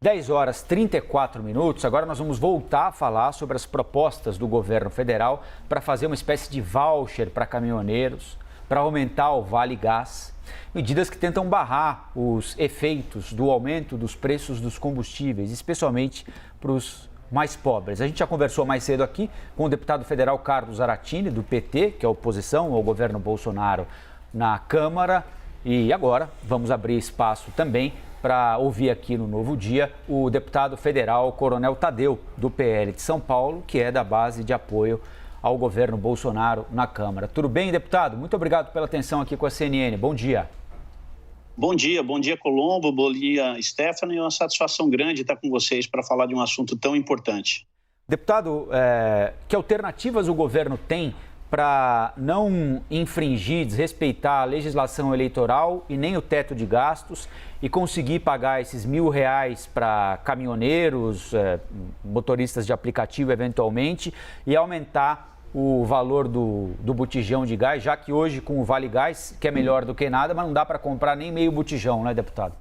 10 horas 34 minutos. Agora nós vamos voltar a falar sobre as propostas do governo federal para fazer uma espécie de voucher para caminhoneiros, para aumentar o Vale Gás. Medidas que tentam barrar os efeitos do aumento dos preços dos combustíveis, especialmente para os mais pobres. A gente já conversou mais cedo aqui com o deputado federal Carlos Zaratini, do PT, que é oposição ao governo Bolsonaro na Câmara. E agora vamos abrir espaço também para ouvir aqui no Novo Dia o deputado federal Coronel Tadeu, do PL de São Paulo, que é da base de apoio ao governo Bolsonaro na Câmara. Tudo bem, deputado? Muito obrigado pela atenção aqui com a CNN. Bom dia. Bom dia, Colombo, bom dia, Stephanie. É uma satisfação grande estar com vocês para falar de um assunto tão importante. Deputado, que alternativas o governo tem para não infringir, desrespeitar a legislação eleitoral e nem o teto de gastos e conseguir pagar esses R$1.000 para caminhoneiros, motoristas de aplicativo eventualmente, e aumentar o valor do botijão de gás, já que hoje com o Vale Gás, que é melhor do que nada, mas não dá para comprar nem meio botijão, né, deputado?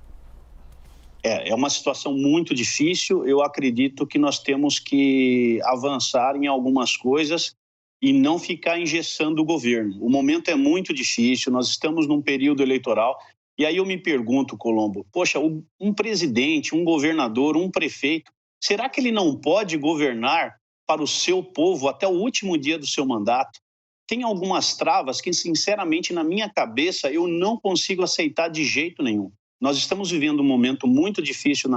É uma situação muito difícil. Eu acredito que nós temos que avançar em algumas coisas e não ficar engessando o governo. O momento é muito difícil, nós estamos num período eleitoral. E aí eu me pergunto, Colombo, poxa, um presidente, um governador, um prefeito, será que ele não pode governar para o seu povo até o último dia do seu mandato? Tem algumas travas que, sinceramente, na minha cabeça, eu não consigo aceitar de jeito nenhum. Nós estamos vivendo um momento muito difícil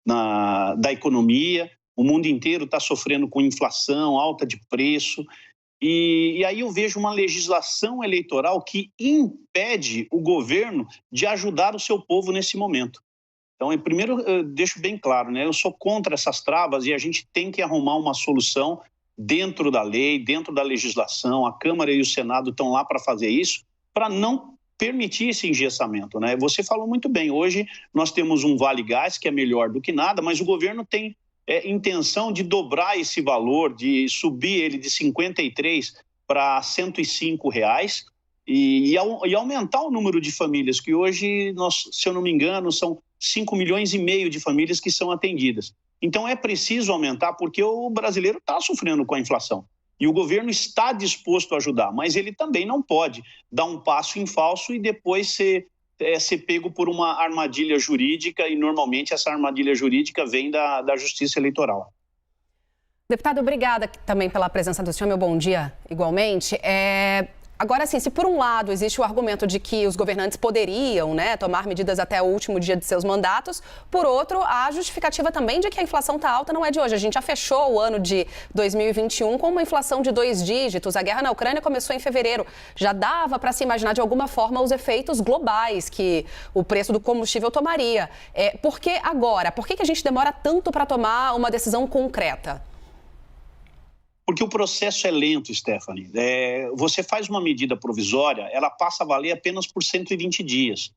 da economia, o mundo inteiro está sofrendo com inflação, alta de preço. E aí eu vejo uma legislação eleitoral que impede o governo de ajudar o seu povo nesse momento. Então, primeiro, eu deixo bem claro, né? Eu sou contra essas travas e a gente tem que arrumar uma solução dentro da lei, dentro da legislação. A Câmara e o Senado estão lá para fazer isso, para não permitir esse engessamento, né? Você falou muito bem, hoje nós temos um Vale Gás que é melhor do que nada, mas o governo tem intenção de dobrar esse valor, de subir ele de R$53 para R$105 e aumentar o número de famílias, que hoje, se eu não me engano, são 5,5 milhões de famílias que são atendidas. Então é preciso aumentar, porque o brasileiro está sofrendo com a inflação. E o governo está disposto a ajudar, mas ele também não pode dar um passo em falso e depois ser pego por uma armadilha jurídica, e normalmente essa armadilha jurídica vem da Justiça Eleitoral. Deputado, obrigada também pela presença do senhor, meu bom dia igualmente. Agora, sim, se por um lado existe o argumento de que os governantes poderiam, né, tomar medidas até o último dia de seus mandatos, por outro, a justificativa também de que a inflação está alta não é de hoje. A gente já fechou o ano de 2021 com uma inflação de 2 dígitos. A guerra na Ucrânia começou em fevereiro. Já dava para se imaginar de alguma forma os efeitos globais que o preço do combustível tomaria. Por que agora? Por que a gente demora tanto para tomar uma decisão concreta? Porque o processo é lento, Stephanie. Você faz uma medida provisória, ela passa a valer apenas por 120 dias.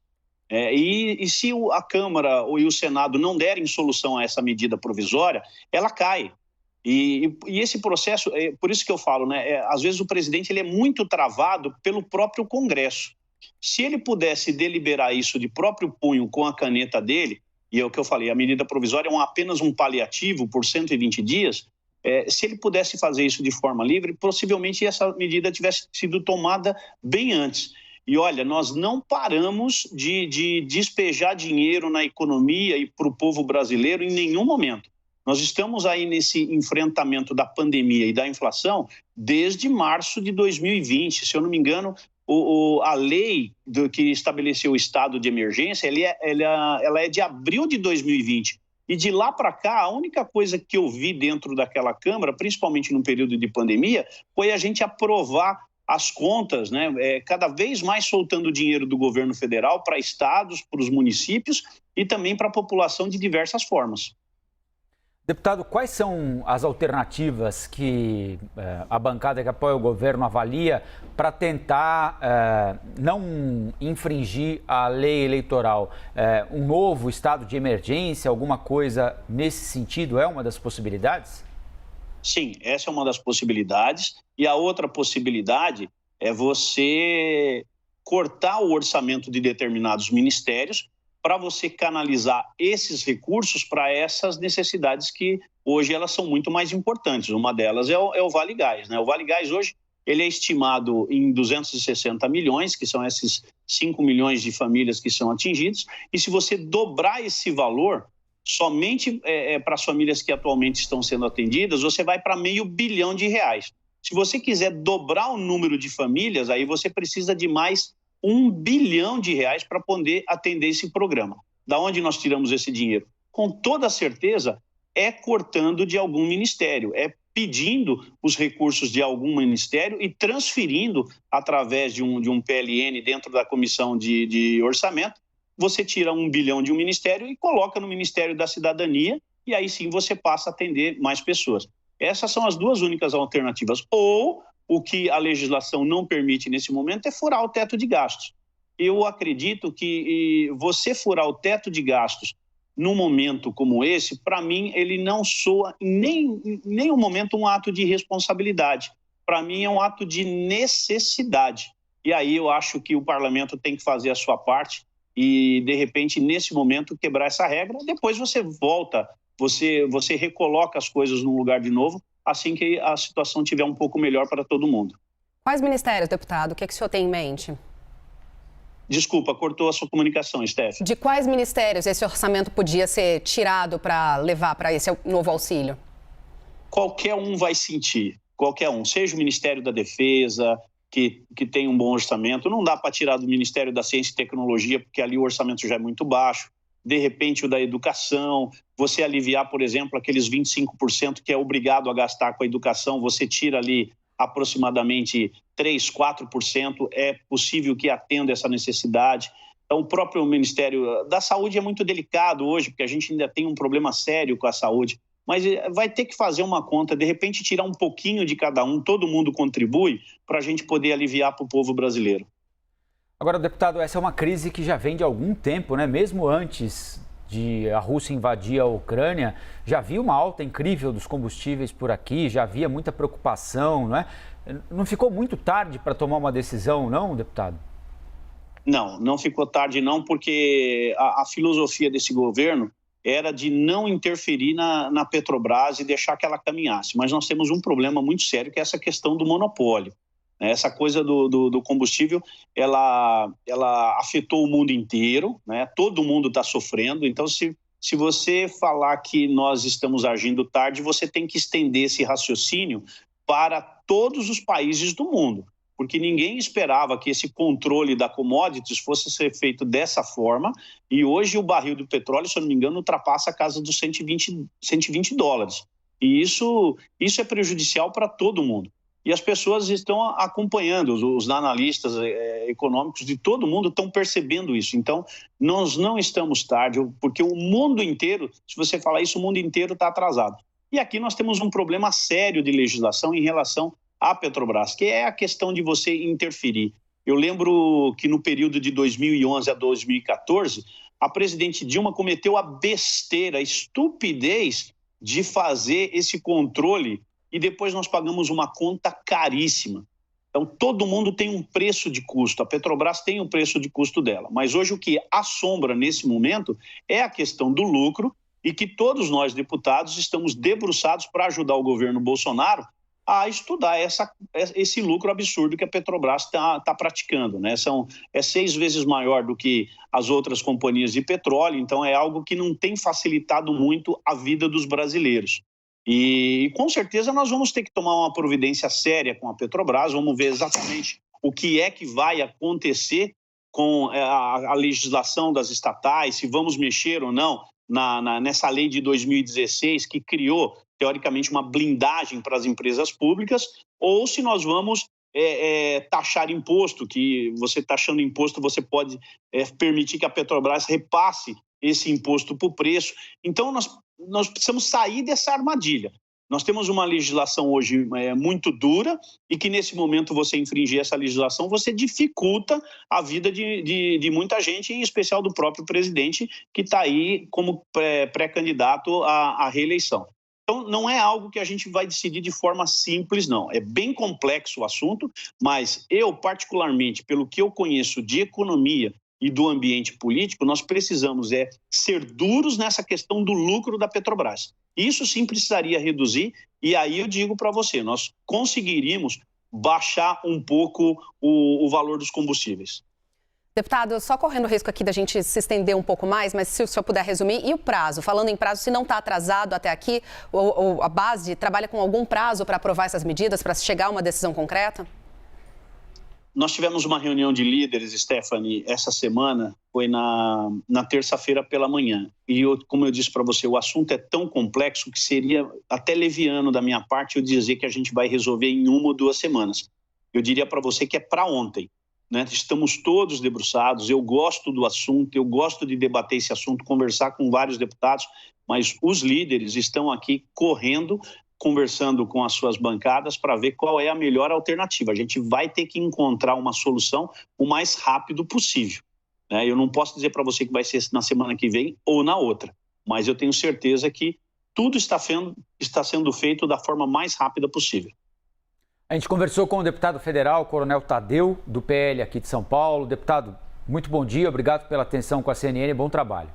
E se a Câmara e o Senado não derem solução a essa medida provisória, ela cai. E esse processo, por isso que eu falo, né? Às vezes o presidente ele é muito travado pelo próprio Congresso. Se ele pudesse deliberar isso de próprio punho com a caneta dele, e é o que eu falei, a medida provisória é apenas um paliativo por 120 dias, se ele pudesse fazer isso de forma livre, possivelmente essa medida tivesse sido tomada bem antes. E olha, nós não paramos de despejar dinheiro na economia e para o povo brasileiro em nenhum momento. Nós estamos aí nesse enfrentamento da pandemia e da inflação desde março de 2020. Se eu não me engano, a lei que estabeleceu o estado de emergência, ela é de abril de 2020. E de lá para cá, a única coisa que eu vi dentro daquela Câmara, principalmente no período de pandemia, foi a gente aprovar as contas, né? Cada vez mais soltando dinheiro do governo federal para estados, para os municípios e também para a população de diversas formas. Deputado, quais são as alternativas que a bancada que apoia o governo avalia para tentar não infringir a lei eleitoral? Um novo estado de emergência, alguma coisa nesse sentido é uma das possibilidades? Sim, essa é uma das possibilidades. E a outra possibilidade é você cortar o orçamento de determinados ministérios para você canalizar esses recursos para essas necessidades que hoje elas são muito mais importantes. Uma delas é o Vale Gás, né? O Vale Gás hoje ele é estimado em 260 milhões, que são esses 5 milhões de famílias que são atingidas, e se você dobrar esse valor somente para as famílias que atualmente estão sendo atendidas, você vai para R$500 bilhão. Se você quiser dobrar o número de famílias, aí você precisa de mais R$1 bilhão para poder atender esse programa. Da onde nós tiramos esse dinheiro? Com toda certeza, é cortando de algum ministério, é pedindo os recursos de algum ministério e transferindo através de um PLN dentro da comissão de orçamento. Você tira R$1 bilhão de um ministério e coloca no Ministério da Cidadania e aí sim você passa a atender mais pessoas. Essas são as duas únicas alternativas. Ou o que a legislação não permite nesse momento é furar o teto de gastos. Eu acredito que você furar o teto de gastos num momento como esse, para mim, ele não soa em nenhum momento um ato de responsabilidade. Para mim, é um ato de necessidade. E aí eu acho que o parlamento tem que fazer a sua parte e, de repente, nesse momento, quebrar essa regra. Depois você volta, você recoloca as coisas no lugar de novo, assim que a situação estiver um pouco melhor para todo mundo. Quais ministérios, deputado? O que o senhor tem em mente? Desculpa, cortou a sua comunicação, Steph. De quais ministérios esse orçamento podia ser tirado para levar para esse novo auxílio? Qualquer um vai sentir, qualquer um. Seja o Ministério da Defesa, que tem um bom orçamento. Não dá para tirar do Ministério da Ciência e Tecnologia, porque ali o orçamento já é muito baixo. De repente, o da Educação. Você aliviar, por exemplo, aqueles 25% que é obrigado a gastar com a educação, você tira ali aproximadamente 3%, 4%, é possível que atenda essa necessidade. Então, o próprio Ministério da Saúde é muito delicado hoje, porque a gente ainda tem um problema sério com a saúde, mas vai ter que fazer uma conta, de repente tirar um pouquinho de cada um, todo mundo contribui para a gente poder aliviar para o povo brasileiro. Agora, deputado, essa é uma crise que já vem de algum tempo, né? Mesmo antes de a Rússia invadir a Ucrânia, já havia uma alta incrível dos combustíveis por aqui, já havia muita preocupação, não é? Não ficou muito tarde para tomar uma decisão, não, deputado? Não ficou tarde não, porque a filosofia desse governo era de não interferir na Petrobras e deixar que ela caminhasse. Mas nós temos um problema muito sério, que é essa questão do monopólio. Essa coisa do combustível, ela afetou o mundo inteiro, né? Todo mundo está sofrendo. Então, se você falar que nós estamos agindo tarde, você tem que estender esse raciocínio para todos os países do mundo, porque ninguém esperava que esse controle da commodities fosse ser feito dessa forma, e hoje o barril do petróleo, se eu não me engano, ultrapassa a casa dos 120 dólares. E isso é prejudicial para todo mundo. E as pessoas estão acompanhando, os analistas econômicos de todo mundo estão percebendo isso. Então, nós não estamos tarde, porque o mundo inteiro, se você falar isso, o mundo inteiro está atrasado. E aqui nós temos um problema sério de legislação em relação à Petrobras, que é a questão de você interferir. Eu lembro que no período de 2011 a 2014, a presidente Dilma cometeu a besteira, a estupidez de fazer esse controle e depois nós pagamos uma conta caríssima. Então, todo mundo tem um preço de custo, a Petrobras tem um preço de custo dela, mas hoje o que assombra nesse momento é a questão do lucro e que todos nós, deputados, estamos debruçados para ajudar o governo Bolsonaro a estudar esse lucro absurdo que a Petrobras está praticando, né? É 6 vezes maior do que as outras companhias de petróleo, então é algo que não tem facilitado muito a vida dos brasileiros. E com certeza nós vamos ter que tomar uma providência séria com a Petrobras, vamos ver exatamente o que é que vai acontecer com a legislação das estatais, se vamos mexer ou não nessa lei de 2016 que criou, teoricamente, uma blindagem para as empresas públicas, ou se nós vamos taxar imposto, que você taxando imposto você pode permitir que a Petrobras repasse esse imposto para o preço. Então, nós precisamos sair dessa armadilha. Nós temos uma legislação hoje muito dura e que, nesse momento, você infringir essa legislação, você dificulta a vida de muita gente, em especial do próprio presidente, que está aí como pré-candidato à reeleição. Então, não é algo que a gente vai decidir de forma simples, não. É bem complexo o assunto, mas eu, particularmente, pelo que eu conheço de economia e do ambiente político, nós precisamos ser duros nessa questão do lucro da Petrobras. Isso sim precisaria reduzir, e aí eu digo para você, nós conseguiríamos baixar um pouco o valor dos combustíveis. Deputado, só correndo o risco aqui da gente se estender um pouco mais, mas se o senhor puder resumir, e o prazo? Falando em prazo, se não está atrasado até aqui, a base trabalha com algum prazo para aprovar essas medidas, para chegar a uma decisão concreta? Nós tivemos uma reunião de líderes, Stephanie, essa semana, foi na terça-feira pela manhã. E, como eu disse para você, o assunto é tão complexo que seria até leviano da minha parte eu dizer que a gente vai resolver em 1 ou 2 semanas. Eu diria para você que é para ontem. Né? Estamos todos debruçados, eu gosto do assunto, eu gosto de debater esse assunto, conversar com vários deputados, mas os líderes estão aqui correndo, conversando com as suas bancadas para ver qual é a melhor alternativa. A gente vai ter que encontrar uma solução o mais rápido possível. Né? Eu não posso dizer para você que vai ser na semana que vem ou na outra, mas eu tenho certeza que tudo está sendo feito da forma mais rápida possível. A gente conversou com o deputado federal, Coronel Tadeu, do PL aqui de São Paulo. Deputado, muito bom dia, obrigado pela atenção com a CNN e bom trabalho.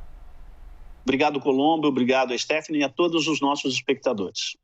Obrigado, Colombo, obrigado a Stephanie e a todos os nossos espectadores.